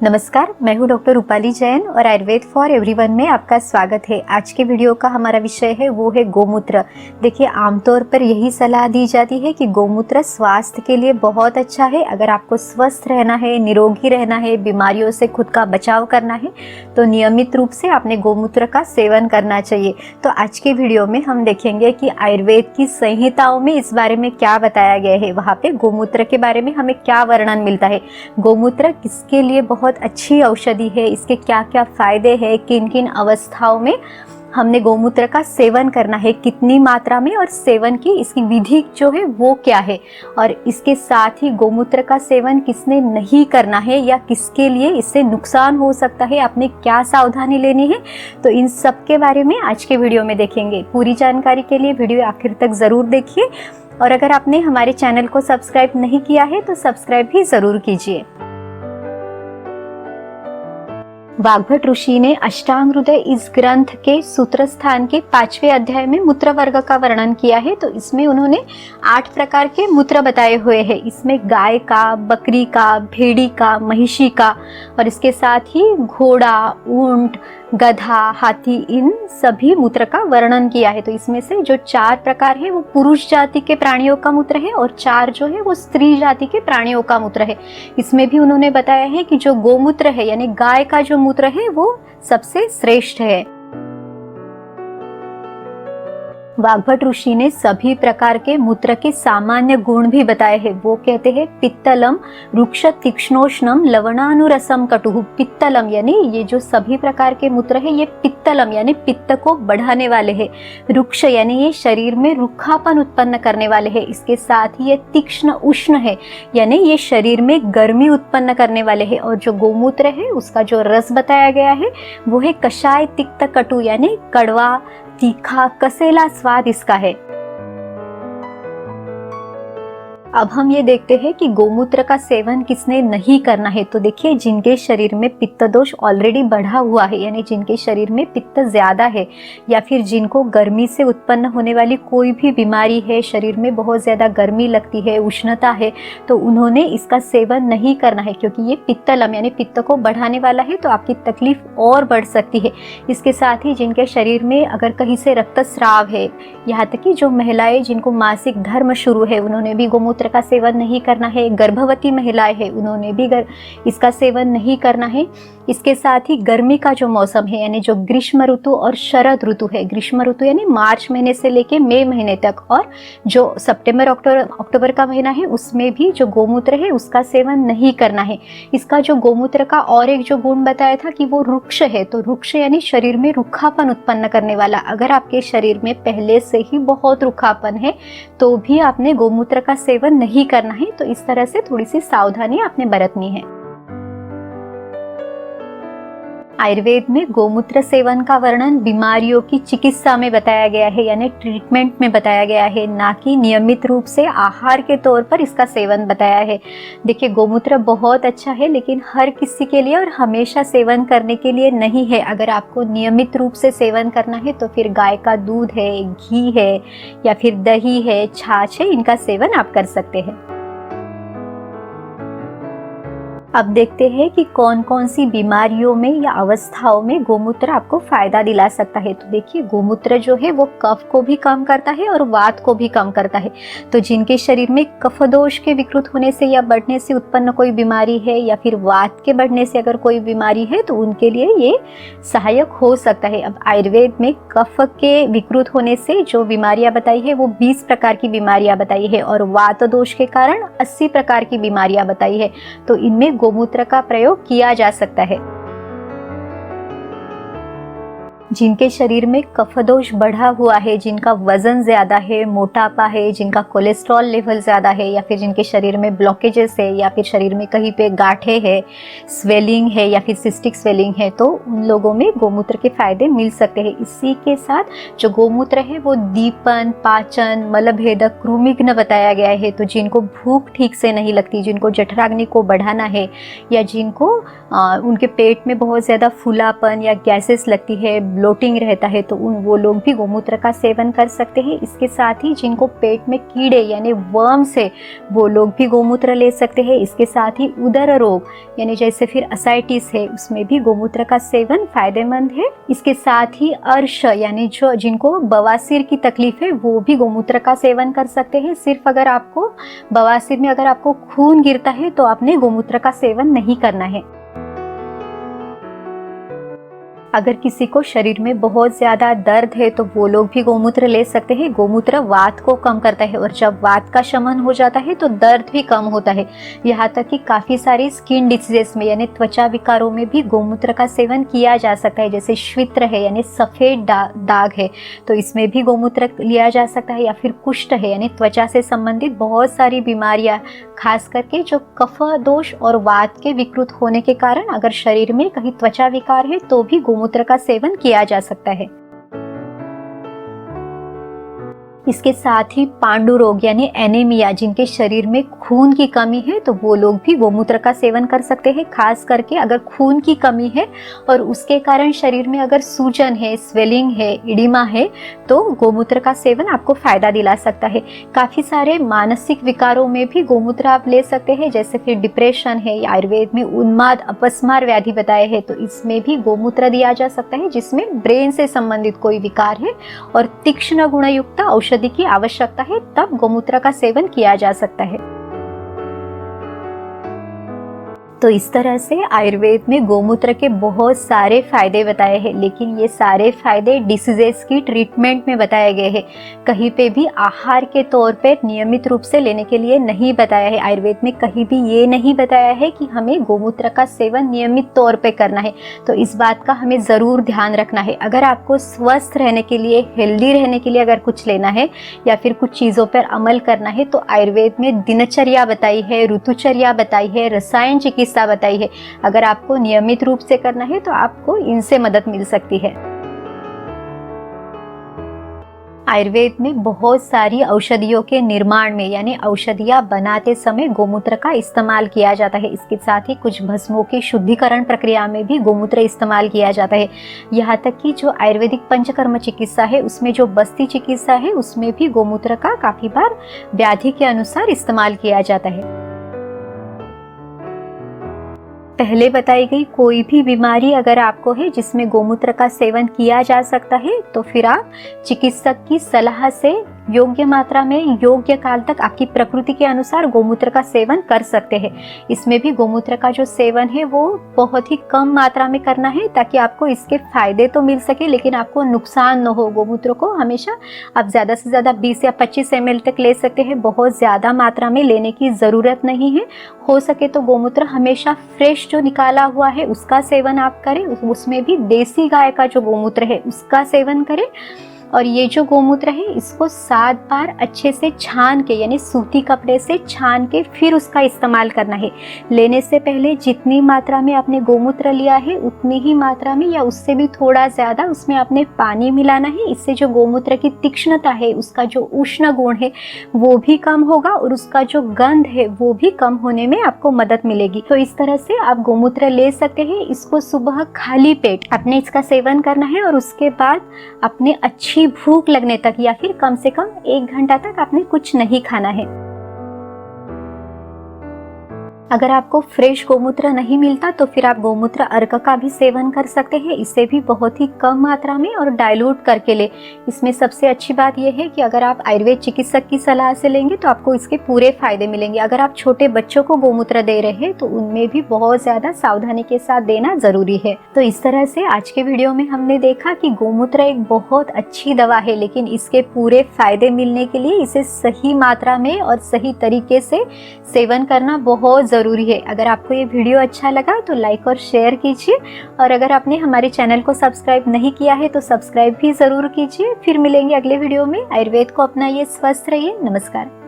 नमस्कार, मैं हूँ डॉक्टर रूपाली जैन और आयुर्वेद फॉर एवरीवन में आपका स्वागत है। आज के वीडियो का हमारा विषय है वो है गोमूत्र। देखिए, आमतौर पर यही सलाह दी जाती है कि गोमूत्र स्वास्थ्य के लिए बहुत अच्छा है। अगर आपको स्वस्थ रहना है, निरोगी रहना है, बीमारियों से खुद का बचाव करना है तो नियमित रूप से आपने गोमूत्र का सेवन करना चाहिए। तो आज के वीडियो में हम देखेंगे कि आयुर्वेद की संहिताओं में इस बारे में क्या बताया गया है, वहाँ पे गोमूत्र के बारे में हमें क्या वर्णन मिलता है, गोमूत्र किसके लिए बहुत अच्छी औषधि है, इसके क्या क्या फायदे हैं, किन किन अवस्थाओं में हमने गोमूत्र का सेवन करना है, कितनी मात्रा में, और सेवन की इसकी विधि जो है वो क्या है, और इसके साथ ही गोमूत्र का सेवन किसने नहीं करना है या किसके लिए इससे नुकसान हो सकता है, आपने क्या सावधानी लेनी है। तो इन सब के बारे में आज के वीडियो में देखेंगे। पूरी जानकारी के लिए वीडियो आखिर तक ज़रूर देखिए और अगर आपने हमारे चैनल को सब्सक्राइब नहीं किया है तो सब्सक्राइब भी ज़रूर कीजिए। वाग्भट ऋषि ने अष्टांग हृदय इस ग्रंथ के सूत्र स्थान के 5वें अध्याय में मूत्र वर्ग का वर्णन किया है। तो इसमें उन्होंने 8 प्रकार के मूत्र बताए हुए हैं। इसमें गाय का, बकरी का, भेड़ी का, महिषी का और इसके साथ ही घोड़ा, ऊंट, गधा, हाथी, इन सभी मूत्र का वर्णन किया है। तो इसमें से जो 4 प्रकार है वो पुरुष जाति के प्राणियों का मूत्र है और 4 जो है वो स्त्री जाति के प्राणियों का मूत्र है। इसमें भी उन्होंने बताया है कि जो गोमूत्र है यानी गाय का जो मूत्र है वो सबसे श्रेष्ठ है। वाग्भट ऋषि ने सभी प्रकार के मूत्र के सामान्य गुण भी बताए हैं। वो कहते हैं पित्तलम रुक्ष तीक्ष्णोष्णम लवणानुरसम कटुः। पित्तलम यानी ये जो सभी प्रकार के मूत्र है ये पित्तलम यानी पित्त को बढ़ाने वाले हैं। रुक्ष यानी ये शरीर में रुखापन उत्पन्न करने वाले हैं। इसके साथ ही ये तीक्ष्ण उष्ण है यानी ये शरीर में गर्मी उत्पन्न करने वाले हैं। और जो गोमूत्र है उसका जो रस बताया गया है वो है कषाय तिक्त कटु यानी कड़वा, तीखा, कसेला स्वाद इसका है। अब हम ये देखते हैं कि गोमूत्र का सेवन किसने नहीं करना है। तो देखिए, जिनके शरीर में पित्त दोष ऑलरेडी बढ़ा हुआ है यानी जिनके शरीर में पित्त ज्यादा है या फिर जिनको गर्मी से उत्पन्न होने वाली कोई भी बीमारी है, शरीर में बहुत ज्यादा गर्मी लगती है, उष्णता है, तो उन्होंने इसका सेवन नहीं करना है क्योंकि ये पित्तलम यानी पित्त को बढ़ाने वाला है तो आपकी तकलीफ और बढ़ सकती है। इसके साथ ही जिनके शरीर में अगर कहीं से रक्तस्राव है, यहाँ तक कि जो महिलाएं जिनको मासिक धर्म शुरू है उन्होंने भी गोमूत्र का सेवन नहीं करना है। गर्भवती महिलाएं हैं उन्होंने भी इसका सेवन नहीं करना है। इसके साथ ही गर्मी का जो मौसम है यानी जो ग्रीष्म ऋतु और शरद ऋतु है, ग्रीष्म ऋतु यानी मार्च महीने से लेके मई महीने तक, और जो सितंबर अक्टूबर का महीना है उसमें भी जो गोमूत्र है उसका सेवन नहीं करना है। इसका जो गोमूत्र का और एक जो गुण बताया था कि वो रुक्ष है, तो रुक्ष यानी शरीर में रुखापन उत्पन्न करने वाला। अगर आपके शरीर में पहले से ही बहुत रुखापन है तो भी आपने गोमूत्र का सेवन नहीं करना है। तो इस तरह से थोड़ी सी सावधानी आपने बरतनी है। आयुर्वेद में गोमूत्र सेवन का वर्णन बीमारियों की चिकित्सा में बताया गया है यानी ट्रीटमेंट में बताया गया है, ना कि नियमित रूप से आहार के तौर पर इसका सेवन बताया है। देखिए, गोमूत्र बहुत अच्छा है लेकिन हर किसी के लिए और हमेशा सेवन करने के लिए नहीं है। अगर आपको नियमित रूप से सेवन करना है तो फिर गाय का दूध है, घी है या फिर दही है, छाछ है, इनका सेवन आप कर सकते हैं। अब देखते हैं कि कौन कौन सी बीमारियों में या अवस्थाओं में गोमूत्र आपको फायदा दिला सकता है। तो देखिए, गोमूत्र जो है वो कफ को भी कम करता है और वात को भी कम करता है। तो जिनके शरीर में कफ दोष के विकृत होने से या बढ़ने से उत्पन्न कोई बीमारी है या फिर वात के बढ़ने से अगर कोई बीमारी है तो उनके लिए ये सहायक हो सकता है। अब आयुर्वेद में कफ के विकृत होने से जो बीमारियां बताई है वो 20 प्रकार की बीमारियां बताई है और वात दोष के कारण 80 प्रकार की बीमारियां बताई है। तो इनमें गोमूत्र का प्रयोग किया जा सकता है। जिनके शरीर में कफ दोष बढ़ा हुआ है, जिनका वजन ज्यादा है, मोटापा है, जिनका कोलेस्ट्रॉल लेवल ज्यादा है या फिर जिनके शरीर में ब्लॉकेजेस है या फिर शरीर में कहीं पे गांठें है, स्वेलिंग है या फिर सिस्टिक स्वेलिंग है, तो उन लोगों में गोमूत्र के फायदे मिल सकते हैं। इसी के साथ जो गोमूत्र है वो दीपन, पाचन, मलभेदक, कृमिघ्न बताया गया है। तो जिनको भूख ठीक से नहीं लगती, जिनको जठराग्नि को बढ़ाना है या जिनको उनके पेट में बहुत ज्यादा फूलापन या गैसेस लगती है, ब्लोटिंग रहता है तो वो लोग भी गोमूत्र का सेवन कर सकते हैं। इसके साथ ही जिनको पेट में कीड़े यानी वर्म्स है वो लोग भी गोमूत्र ले सकते हैं। इसके साथ ही उदर रोग यानी जैसे फिर असाइटिस है उसमें भी गोमूत्र का सेवन फायदेमंद है। इसके साथ ही अर्श यानी जो जिनको बवासीर की तकलीफ है वो भी गोमूत्र का सेवन कर सकते हैं। सिर्फ अगर आपको बवासीर में अगर आपको खून गिरता है तो आपने गोमूत्र का सेवन नहीं करना है। अगर किसी को शरीर में बहुत ज़्यादा दर्द है तो वो लोग भी गोमूत्र ले सकते हैं। गोमूत्र वात को कम करता है और जब वात का शमन हो जाता है तो दर्द भी कम होता है। यहाँ तक कि काफ़ी सारी स्किन डिसीजेस में यानी त्वचा विकारों में भी गोमूत्र का सेवन किया जा सकता है। जैसे श्वित्र है यानी सफ़ेद दाग है तो इसमें भी गोमूत्र लिया जा सकता है। या फिर कुष्ठ है यानी त्वचा से संबंधित बहुत सारी बीमारियाँ, खास करके जो कफ दोष और वात के विकृत होने के कारण अगर शरीर में कहीं त्वचा विकार है तो भी गोमूत्र का सेवन किया जा सकता है। इसके साथ ही पांडु रोग यानी एनीमिया, जिनके शरीर में खून की कमी है तो वो लोग भी गोमूत्र का सेवन कर सकते हैं। खास करके अगर खून की कमी है और उसके कारण शरीर में अगर सूजन है, स्वेलिंग है, इडिमा है तो गोमूत्र का सेवन आपको फायदा दिला सकता है। काफ़ी सारे मानसिक विकारों में भी गोमूत्र आप ले सकते हैं। जैसे फिर डिप्रेशन है या आयुर्वेद में उन्माद अपस्मार व्याधि बताए हैं तो इसमें भी गोमूत्र दिया जा सकता है, जिसमें ब्रेन से संबंधित कोई विकार है और तीक्ष्ण गुणयुक्त औषधि की आवश्यकता है, तब गोमूत्र का सेवन किया जा सकता है। तो इस तरह से आयुर्वेद में गोमूत्र के बहुत सारे फायदे बताए हैं, लेकिन ये सारे फायदे डिसीजेस की ट्रीटमेंट में बताए गए हैं। कहीं पे भी आहार के तौर पे नियमित रूप से लेने के लिए नहीं बताया है। आयुर्वेद में कहीं भी ये नहीं बताया है कि हमें गोमूत्र का सेवन नियमित तौर पे करना है। तो इस बात का हमें ज़रूर ध्यान रखना है। अगर आपको स्वस्थ रहने के लिए, हेल्दी रहने के लिए अगर कुछ लेना है या फिर कुछ चीज़ों पर अमल करना है तो आयुर्वेद में दिनचर्या बताई है, ऋतुचर्या बताई है, रसायन चिकित्सा बताई है। अगर आपको नियमित रूप से करना है तो आपको इनसे मदद मिल सकती है। आयुर्वेद में बहुत सारी औषधियों के निर्माण में यानी औषधियाँ बनाते समय गोमूत्र का इस्तेमाल किया जाता है। इसके साथ ही कुछ भस्मों की शुद्धिकरण प्रक्रिया में भी गोमूत्र इस्तेमाल किया जाता है। यहाँ तक कि जो आयुर्वेदिक पंचकर्म चिकित्सा है उसमें जो बस्ती चिकित्सा है उसमें भी गोमूत्र का काफ़ी बार व्याधि के अनुसार इस्तेमाल किया जाता है। पहले बताई गई कोई भी बीमारी अगर आपको है जिसमें गोमूत्र का सेवन किया जा सकता है तो फिर आप चिकित्सक की सलाह से योग्य मात्रा में योग्य काल तक आपकी प्रकृति के अनुसार गोमूत्र का सेवन कर सकते हैं। इसमें भी गोमूत्र का जो सेवन है वो बहुत ही कम मात्रा में करना है ताकि आपको इसके फायदे तो मिल सके लेकिन आपको नुकसान न हो। गोमूत्र को हमेशा आप ज़्यादा से ज़्यादा 20 या 25 ml तक ले सकते हैं। बहुत ज़्यादा मात्रा में लेने की ज़रूरत नहीं है। हो सके तो गोमूत्र हमेशा फ्रेश जो निकाला हुआ है उसका सेवन आप करें। उसमें भी देसी गाय का जो गोमूत्र है उसका सेवन करें। और ये जो गोमूत्र है इसको 7 बार अच्छे से छान के यानी सूती कपड़े से छान के फिर उसका इस्तेमाल करना है। लेने से पहले जितनी मात्रा में आपने गोमूत्र लिया है उतनी ही मात्रा में या उससे भी थोड़ा ज़्यादा उसमें आपने पानी मिलाना है। इससे जो गोमूत्र की तीक्ष्णता है, उसका जो उष्ण गुण है वो भी कम होगा और उसका जो गंध है वो भी कम होने में आपको मदद मिलेगी। तो इस तरह से आप गोमूत्र ले सकते हैं। इसको सुबह खाली पेट आपने इसका सेवन करना है और उसके बाद अपने अच्छी भूख लगने तक या फिर कम से कम 1 घंटा तक आपने कुछ नहीं खाना है। अगर आपको फ्रेश गोमूत्र नहीं मिलता तो फिर आप गोमूत्र अर्क का भी सेवन कर सकते हैं। इसे भी बहुत ही कम मात्रा में और डाइल्यूट करके ले। इसमें सबसे अच्छी बात यह है कि अगर आप आयुर्वेद चिकित्सक की सलाह से लेंगे तो आपको इसके पूरे फायदे मिलेंगे। अगर आप छोटे बच्चों को गोमूत्र दे रहे हैं तो उनमें भी बहुत ज़्यादा सावधानी के साथ देना ज़रूरी है। तो इस तरह से आज के वीडियो में हमने देखा कि गोमूत्र एक बहुत अच्छी दवा है, लेकिन इसके पूरे फायदे मिलने के लिए इसे सही मात्रा में और सही तरीके से सेवन करना बहुत ज़रूरी है। अगर आपको ये वीडियो अच्छा लगा तो लाइक और शेयर कीजिए और अगर आपने हमारे चैनल को सब्सक्राइब नहीं किया है तो सब्सक्राइब भी ज़रूर कीजिए। फिर मिलेंगे अगले वीडियो में। आयुर्वेद को अपनाइए, स्वस्थ रहिए। नमस्कार।